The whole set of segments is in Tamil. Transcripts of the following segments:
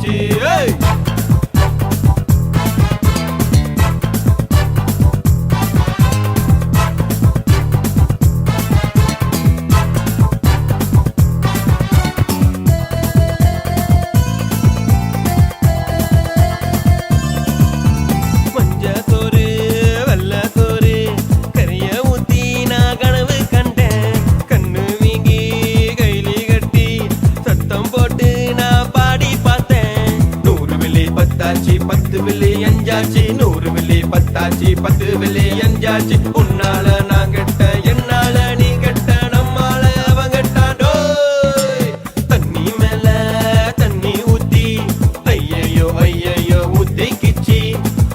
பத்திக்கிச்சு. பத்து வெள்ளி அஞ்சாச்சு 100 வெள்ளி பத்தாச்சு 10 வெள்ளி அஞ்சாச்சு. உன்னால நான் கெட்ட என்னால நீ கெட்ட நம்மால அவன் கெட்டாடோ. தண்ணி மேல தண்ணி ஊத்தி ஐயையோ ஐயையோ ஊத்திக்கிச்சு.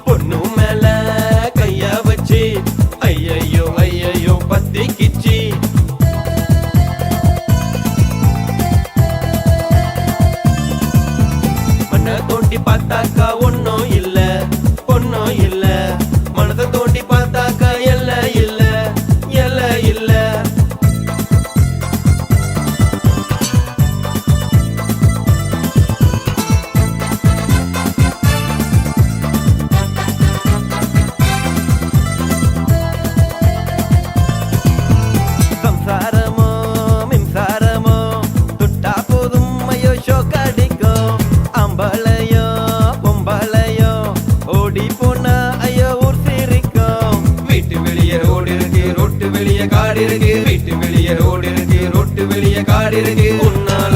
பொண்ணு மேல கைய வச்சு ஐயையோ ஐயையோ பத்திக்கிச்சு. மண்ணை தோண்டி பார்த்தாக்கா ஒன்னும் இல்ல பொண்ணும் இல்ல. மனதை தோண்டி பார்த்தாக்கா எல்ல இல்ல எல்ல இல்ல. சம்சாரமோ மின்சாரமோ தொட்டா போதும் ஐயோ ஷோக் அடிக்கும். அம்பளையோ பொம்பளையோ ஓடி போனா ஐயோ ஊர் சிரிக்கும். வீட்டு வெளியே ரோடு இருக்கு ரோட்டு வெளியே காடு இருக்கு. வீட்டு வெளியே ரோடு இருக்கு ரோட்டு வெளியே காடு இருக்கு. உன்னால